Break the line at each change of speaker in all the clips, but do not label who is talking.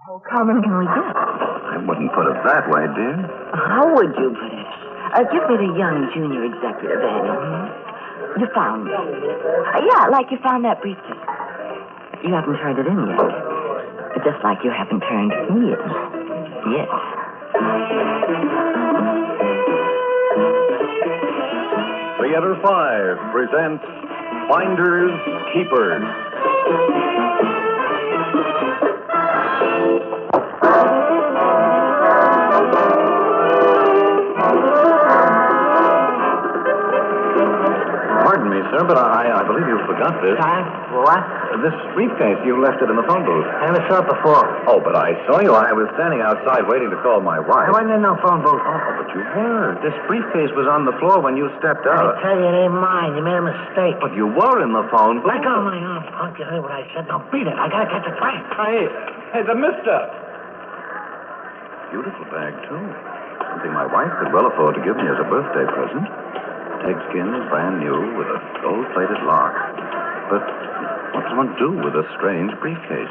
How common can we get?
I wouldn't put it that way, dear.
How would you put it? Give me the young junior executive, Annie. You found it. Yeah, like you found that briefcase. You haven't turned it in yet. Just like you haven't turned me in. Yes.
Theater 5 presents Finders Keepers. Pardon me, sir, but I believe you forgot this.
What?
This briefcase, you left it in the phone booth.
I never saw it before.
Oh, but I saw you. I was standing outside waiting to call my wife.
I wasn't in no phone booth.
Oh, but you were. This briefcase was on the floor when you stepped
I
out.
tell you, it ain't mine. You made a mistake.
But you were in the phone booth.
Let go of my arm, punk. You heard what I said. Now beat it. I gotta catch a train.
Hey, the mister. Beautiful bag, too. Something my wife could well afford to give me as a birthday present. Pigskin, brand new, with a gold-plated lock. But what does one do with a strange briefcase?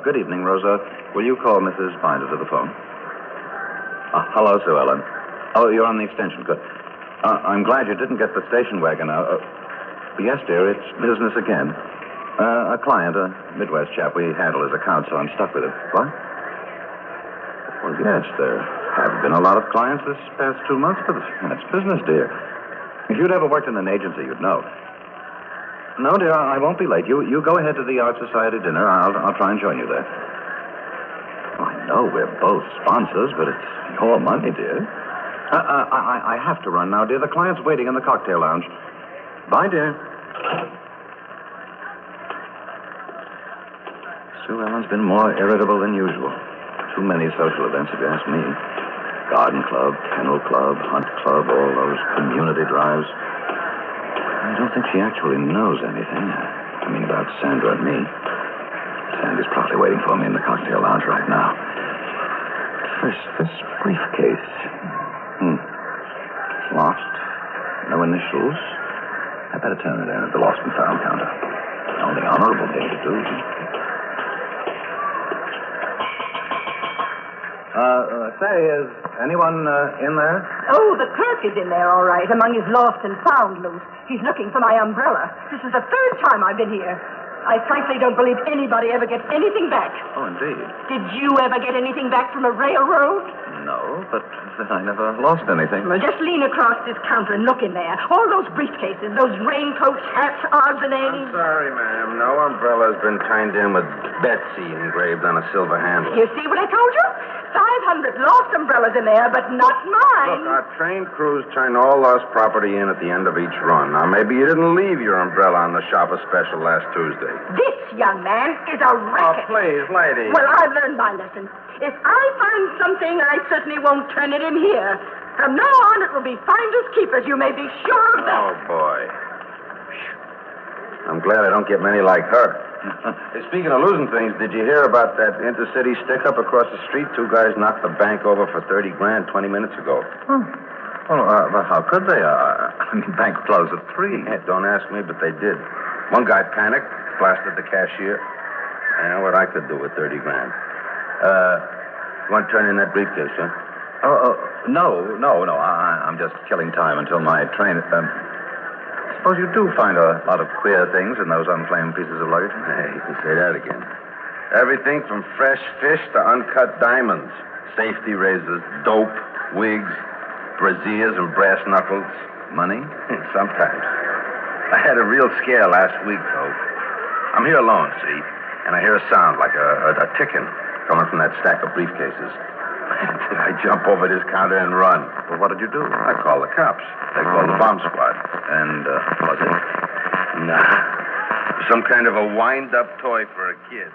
Good evening, Rosa. Will you call Mrs. Binder to the phone? Hello, Sue Ellen. Oh, you're on the extension. Good. I'm glad you didn't get the station wagon out. Yes, dear, it's business again. A client, a Midwest chap. We handle his account, so I'm stuck with it. What? Well, yes, there have been a lot of clients this past 2 months, but that's business, dear. If you'd ever worked in an agency, you'd know. No, dear, I won't be late. You go ahead to the Art Society dinner. I'll try and join you there. Oh, I know we're both sponsors, but it's your money, dear. I have to run now, dear. The client's waiting in the cocktail lounge. Bye, dear. Sue Ellen's been more irritable than usual. Too many social events, if you ask me. Garden club, kennel club, hunt club, all those community drives. I don't think she actually knows anything. I mean, about Sandra and me. Sandy's probably waiting for me in the cocktail lounge right now. First, this briefcase. It's lost. No initials. I better turn it in at the lost and found counter. The only honorable thing to do. Say, is anyone in there?
Oh, the clerk is in there, all right, among his lost and found loot. He's looking for my umbrella. This is the third time I've been here. I frankly don't believe anybody ever gets anything back.
Oh, indeed.
Did you ever get anything back from a railroad?
No, but I never lost anything.
Well, just lean across this counter and look in there. All those briefcases, those raincoats, hats, odds and ends.
I'm sorry, ma'am. No umbrella's been turned in with Betsy engraved on a silver handle.
You see what I told you? 500 lost umbrellas in there, but not mine.
Look, our trained crews turn all lost property in at the end of each run. Now, maybe you didn't leave your umbrella on the shopper special last Tuesday.
This, young man, is a racket.
Oh, please, lady.
Well, I've learned my lesson. If I find something, I certainly won't turn it in here. From now on, it will be finders keepers. You may be sure of that.
Oh, boy. I'm glad I don't get many like her. Hey, speaking of losing things, did you hear about that intercity stick-up across the street? 2 guys knocked the bank over for $30,000 20 minutes ago.
Well, how could they? I mean, bank closed at 3.
Yeah, don't ask me, but they did. One guy panicked, blasted the cashier. I know what I could do with $30,000. You want to turn in that briefcase, huh?
No. I'm just killing time until my train. Suppose you do find a lot of queer things in those unclaimed pieces of luggage?
Hey, you can say that again. Everything from fresh fish to uncut diamonds. Safety razors, dope, wigs, brassieres and brass knuckles.
Money?
Sometimes. I had a real scare last week, though. I'm here alone, see? And I hear a sound like a ticking coming from that stack of briefcases. I jump over this counter and run.
Well, what did you do?
I called the cops. They called the bomb squad.
And was it?
Nah. Some kind of a wind-up toy for a kid.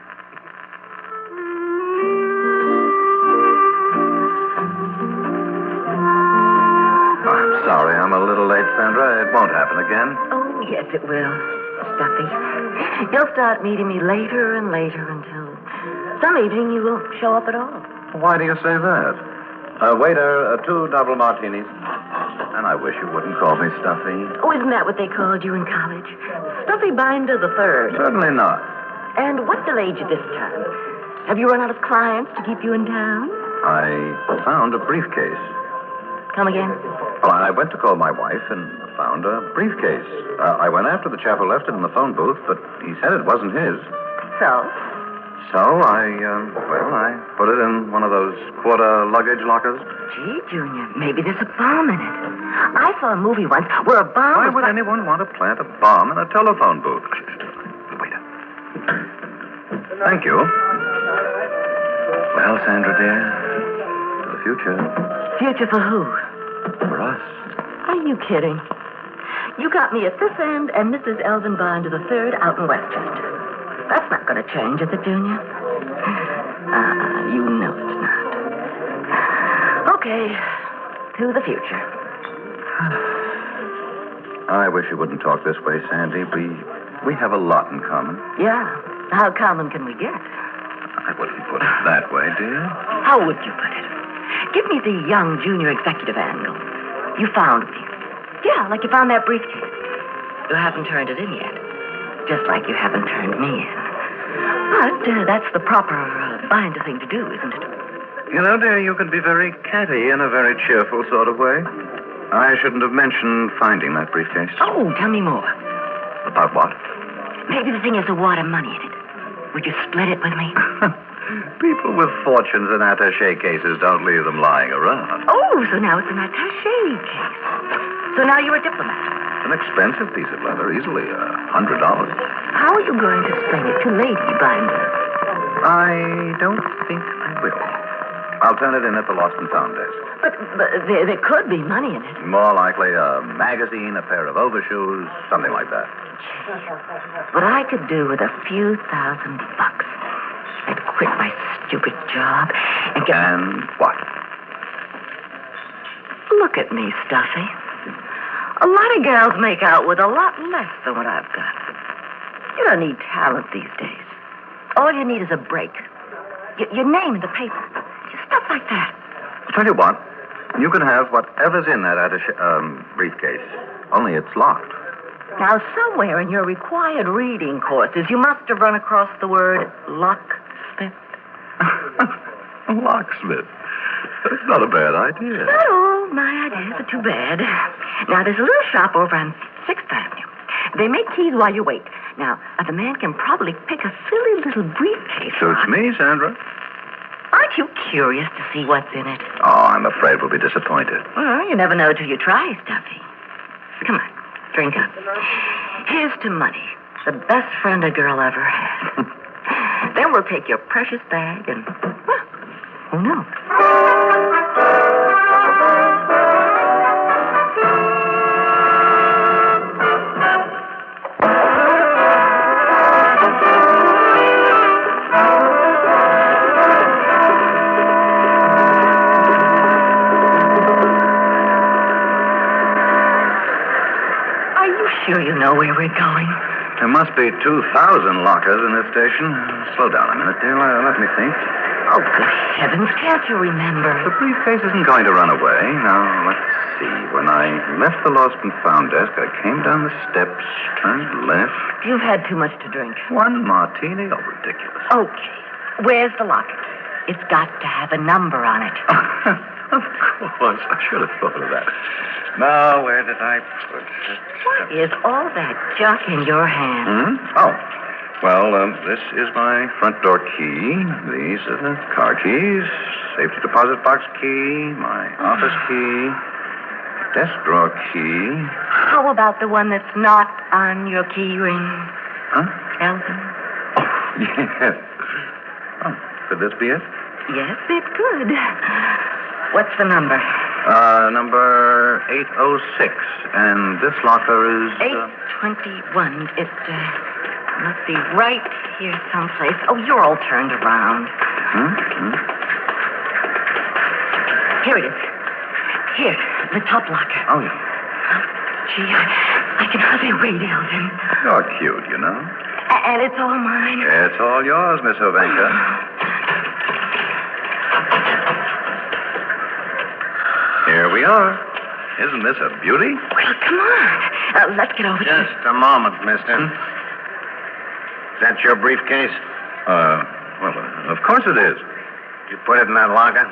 I'm sorry, I'm a little late, Sandra. It won't happen again.
Oh, yes, it will. Stuffy. You'll start meeting me later and later until some evening you won't show up at all.
Why do you say that? Waiter, 2 double martinis. And I wish you wouldn't call me Stuffy.
Oh, isn't that what they called you in college? Stuffy Binder the Third.
Certainly not.
And what delayed you this time? Have you run out of clients to keep you in town?
I found a briefcase.
Come again?
Well, I went to call my wife and found a briefcase. I went after the chap who left it in the phone booth, but he said it wasn't his.
So?
So I put it in one of those quarter luggage lockers.
Gee, Junior, maybe there's a bomb in it. I saw a movie once where a bomb
Why
was...
would anyone want to plant a bomb in a telephone booth? Waiter. Thank you. Well, Sandra, dear, to the future.
Future for who?
For us.
Are you kidding? You got me at this end and Mrs. Elvin Binder the Third out in Westchester. That's not going to change, is it, Junior? You know it's not. Okay, to the future.
I wish you wouldn't talk this way, Sandy. We have a lot in common.
Yeah, how common can we get?
I wouldn't put it that way, dear.
How would you put it? Give me the young junior executive angle. You found me. Yeah, like you found that briefcase. You haven't turned it in yet. Just like you haven't turned me in. But that's the proper Binder thing to do, isn't it?
You know, dear, you can be very catty in a very cheerful sort of way. I shouldn't have mentioned finding that briefcase.
Oh, tell me more.
About what?
Maybe the thing has a wad of money in it. Would you split it with me?
People with fortunes in attaché cases don't leave them lying around.
Oh, so now it's an attaché case. So now you're a diplomat.
An expensive piece of leather, easily $100.
How are you going to explain it to Lady Binder?
I don't think I will. I'll turn it in at the lost and found desk.
But there could be money in it.
More likely a magazine, a pair of overshoes, something like that.
What I could do with a few $1,000. I'd quit my stupid job and get...
And what?
Look at me, Stuffy. A lot of girls make out with a lot less than what I've got. You don't need talent these days. All you need is a break. Your name in the paper. Just stuff like that.
I'll tell you what. You can have whatever's in that briefcase. Only it's locked.
Now, somewhere in your required reading courses, you must have run across the word locksmith.
Locksmith. That's not a bad idea.
Not all my ideas are too bad. Now, there's a little shop over on 6th Avenue. They make keys while you wait. Now, the man can probably pick a silly little briefcase.
Suits me, Sandra.
Aren't you curious to see what's in it?
Oh, I'm afraid we'll be disappointed.
Well, you never know till you try, Stuffy. Come on, drink up. Here's to money, the best friend a girl ever had. Then we'll take your precious bag and, well, who knows? Sure you know where we're going?
There must be 2,000 lockers in this station. Slow down a minute, dear. Let me think.
Oh, good heavens, can't you remember?
The briefcase isn't going to run away. Now, let's see. When I left the lost and found desk, I came down the steps, turned left.
You've had too much to drink.
One martini? Oh, ridiculous.
Okay. Where's the locket? It's got to have a number on it.
Of course. I should have thought of that. Now, where did I put it?
What is all that junk in your hand?
Oh. Well, this is my front door key. These are the car keys. Safety deposit box key. My office key. Desk drawer key.
How about the one that's not on your key ring?
Huh?
Elvin?
Oh, yes. Oh, could this be it?
Yes, it could. What's the number?
Number 806. And this locker is...
821. It must be right here someplace. Oh, you're all turned around. Here it is. Here, the top locker.
Oh, yeah.
Gee, I can hardly wait, Elvin.
You're cute, you know.
And it's all mine.
It's all yours, Miss Hovenka. Here we are. Isn't this a beauty?
Well, come on. Let's get over to
Just a moment, mister. Is that your briefcase?
Well, of course it is.
You put it in that locker?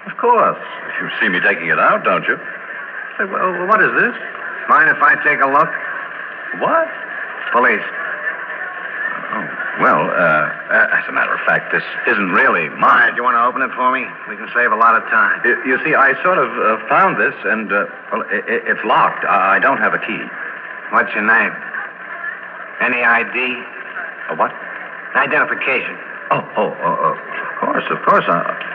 Of course. You see me taking it out, don't you? Say, well, what is this?
Mind if I take a look?
What?
Police.
Oh, well, as a matter of fact, this isn't really
All
mine.
right, you want to open it for me? We can save a lot of time.
You see, I sort of found this, and, well, it's locked. I don't have a key.
What's your name? Any ID?
A what?
Identification.
Of course.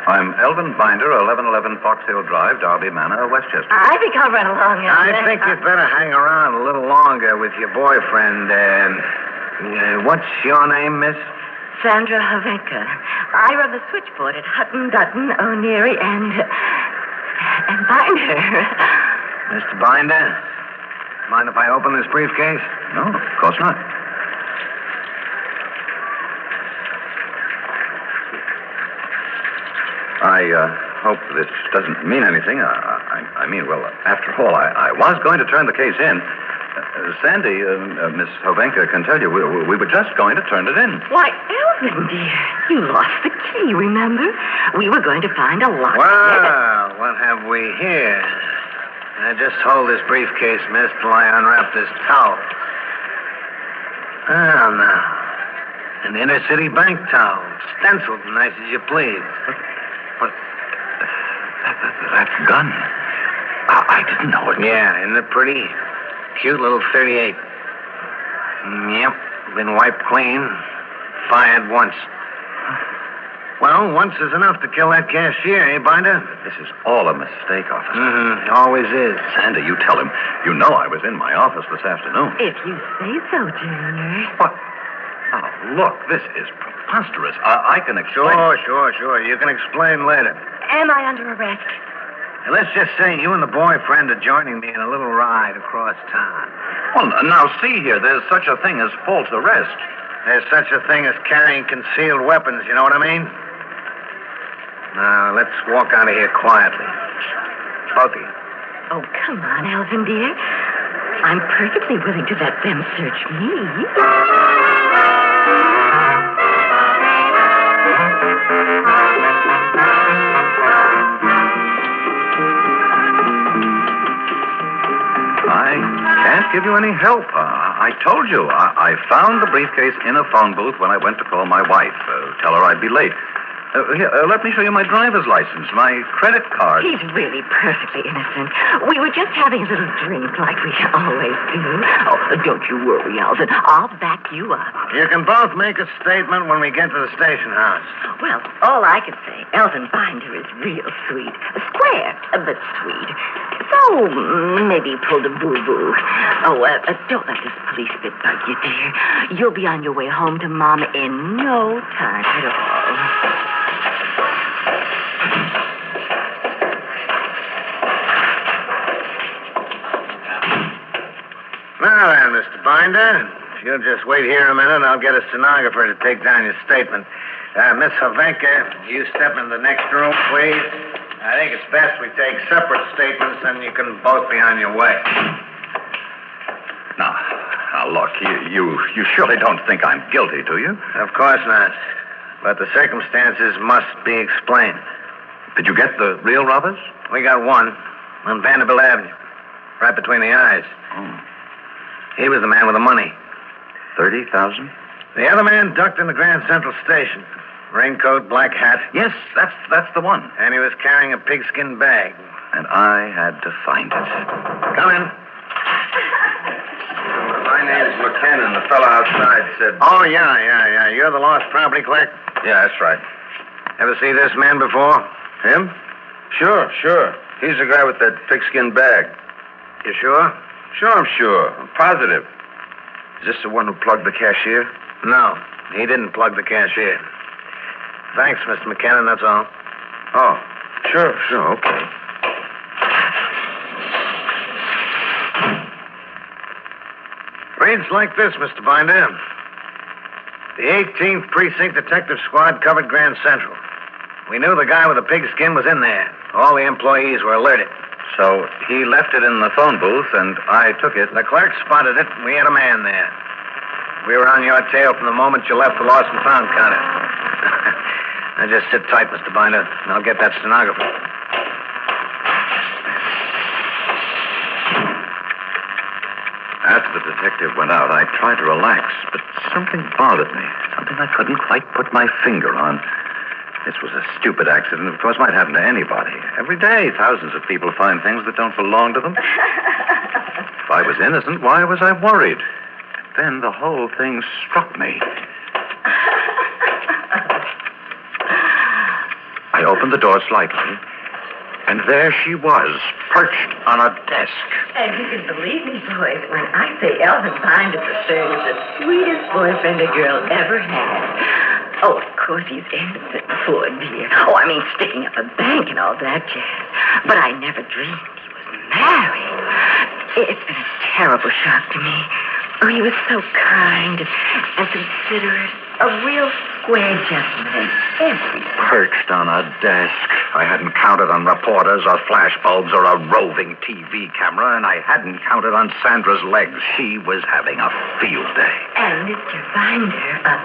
I'm Elvin Binder, 1111 Fox Hill Drive, Derby Manor, Westchester.
I think I'll run along, Elvin.
I think you'd better hang around a little longer with your boyfriend. What's your name, miss?
Sandra Hovenka. I run the switchboard at Hutton, Dutton, O'Neary, and Binder.
Mr. Binder, mind if I open this briefcase?
No, of course not. I hope this doesn't mean anything. I mean, well, after all, I was going to turn the case in. Sandy, Miss Hovenka can tell you, we were just going to turn it in.
Why, Elvin, dear, you lost the key, remember? We were going to find a lock.
Well, what have we here? Just hold this briefcase, miss, till I unwrap this towel. Oh, now. An inner city bank towel. Stenciled nice as you please.
But that gun. I didn't know it.
Yeah, isn't it pretty? Cute little 38. Yep, been wiped clean. Fired once. Well, once is enough to kill that cashier, eh, Binder?
This is all a mistake, officer.
Mm-hmm, always is.
Sandy, you tell him. You know I was in my office this afternoon.
If you say so, Junior.
What? Oh, look, this is preposterous. I can explain.
Sure. You can explain later.
Am I under arrest?
Let's just say you and the boyfriend are joining me in a little ride across town.
Well, now, see here. There's such a thing as false arrest.
There's such a thing as carrying concealed weapons, you know what I mean? Now, let's walk out of here quietly. Both of you.
Oh, come on, Elvin, dear. I'm perfectly willing to let them search me.
I can't give you any help. I told you. I found the briefcase in a phone booth when I went to call my wife. Tell her I'd be late. Here, let me show you my driver's license, my credit card.
He's really perfectly innocent. We were just having a little drink like we always do. Oh, don't you worry, Elvin. I'll back you up.
You can both make a statement when we get to the station house.
Well, all I can say, Elvin Binder is real sweet. Square, but sweet. So, maybe he pulled a boo-boo. Oh, don't let this police bit bug you, dear. You'll be on your way home to Mama in no time at all.
Now then, Mr. Binder, if you'll just wait here a minute, I'll get a stenographer to take down your statement. Miss Hovenka, you step in the next room, please. I think it's best we take separate statements, and you can both be on your way.
Now, look, you surely don't think I'm guilty, do you?
Of course not. But the circumstances must be explained.
Did you get the real robbers?
We got one on Vanderbilt Avenue, right between the eyes.
Oh.
He was the man with the money.
30,000?
The other man ducked in the Grand Central Station. Raincoat, black hat.
Yes, that's the one.
And he was carrying a pigskin bag.
And I had to find it.
Come in.
My name's McKinnon. The fellow outside said...
Oh, yeah. You're the lost property clerk?
Yeah, that's right.
Ever see this man before?
Him? Sure. He's the guy with that pigskin bag.
You sure?
Sure, I'm sure. I'm positive. Is this the one who plugged the cashier?
No, he didn't plug the cashier. Thanks, Mr. McKinnon, that's all.
Oh, sure, okay.
Reads like this, Mr. Binder. The 18th Precinct Detective Squad covered Grand Central. We knew the guy with the pigskin was in there. All the employees were alerted.
So he left it in the phone booth, and I took it.
The clerk spotted it, and we had a man there. We were on your tail from the moment you left the lost and found counter. Now just sit tight, Mr. Binder, and I'll get that stenographer.
After the detective went out, I tried to relax, but something bothered me. Something I couldn't quite put my finger on. This was a stupid accident. Of course, might happen to anybody. Every day, thousands of people find things that don't belong to them. If I was innocent, why was I worried? Then the whole thing struck me. I opened the door slightly, and there she was, perched on a desk.
And you can believe me, boys, when I say Elvin Binder III is the sweetest boyfriend a girl ever had. Oh, of course he's innocent, poor dear. Oh, I mean, sticking up a bank and all that jazz. But I never dreamed he was married. It's been a terrible shock to me. Oh, he was so kind and considerate. A real square gentleman in every way.
Perched on a desk. I hadn't counted on reporters or flashbulbs or a roving TV camera, and I hadn't counted on Sandra's legs. She was having a field day.
And Mr. Binder,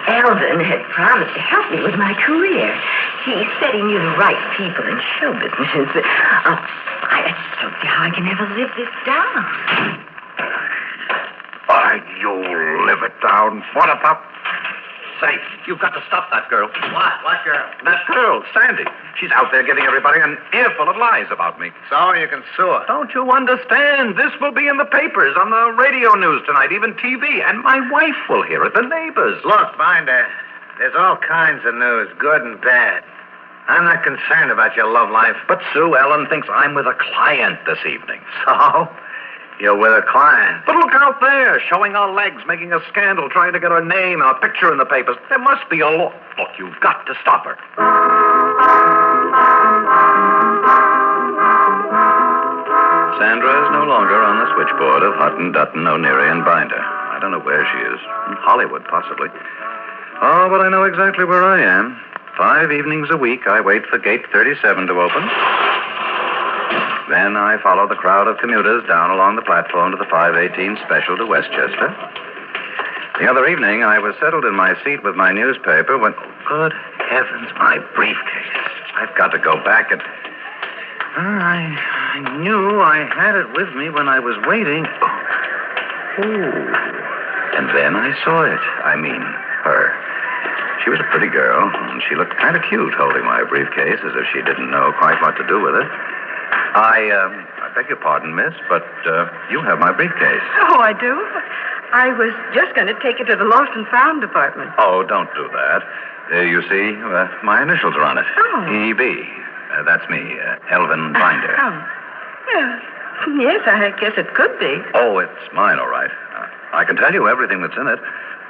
Elvin, had promised to help me with my career. He said he knew the right people in show business. I don't see how I can ever live this down.
You live it down. What about... Say, you've got to stop that girl.
What girl?
That girl, Sandy. She's out there giving everybody an earful of lies about me.
So you can sue her.
Don't you understand? This will be in the papers, on the radio news tonight, even TV, and my wife will hear it, the neighbors.
Look, Binder, there's all kinds of news, good and bad. I'm not concerned about your love life.
But Sue Ellen thinks I'm with a client this evening.
So? You're with a client.
But look out there, showing our legs, making a scandal, trying to get her name and a picture in the papers. There must be a law. Look, you've got to stop her. Sandra is no longer on the switchboard of Hutton, Dutton, O'Neary, and Binder. I don't know where she is. In Hollywood, possibly. Oh, but I know exactly where I am. 5 evenings a week, I wait for gate 37 to open. Then I follow the crowd of commuters down along the platform to the 5:18 special to Westchester. The other evening, I was settled in my seat with my newspaper when... Oh, good heavens, my briefcase. I've got to go back and... I knew I had it with me when I was waiting. Oh. And then I saw it. I mean, her. She was a pretty girl, and she looked kind of cute holding my briefcase as if she didn't know quite what to do with it. I beg your pardon, miss, but you have my briefcase.
Oh, I do? I was just going to take it to the lost and found department.
Oh, don't do that. You see, my initials are on it.
Oh.
E.B. That's me, Elvin Binder.
Yes, I guess it could be.
Oh, it's mine, all right. I can tell you everything that's in it.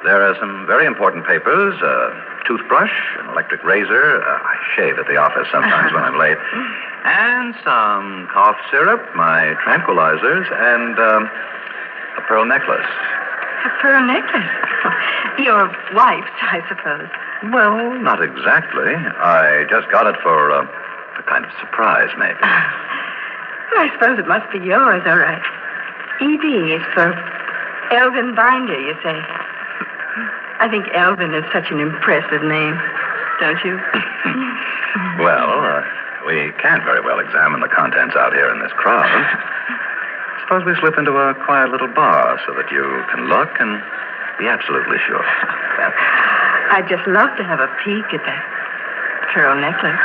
There are some very important papers, a toothbrush, an electric razor. I shave at the office sometimes when I'm late. And some cough syrup, my tranquilizers, and a pearl necklace.
A pearl necklace? Your wife's, I suppose.
Well, not exactly. I just got it for a kind of surprise, maybe.
Well, I suppose it must be yours, all right. E.B. is for Elvin Binder, you say. I think Elvin is such an impressive name, don't you?
Well, we can't very well examine the contents out here in this crowd. Suppose we slip into a quiet little bar so that you can look and be absolutely sure.
Well, I'd just love to have a peek at that pearl necklace.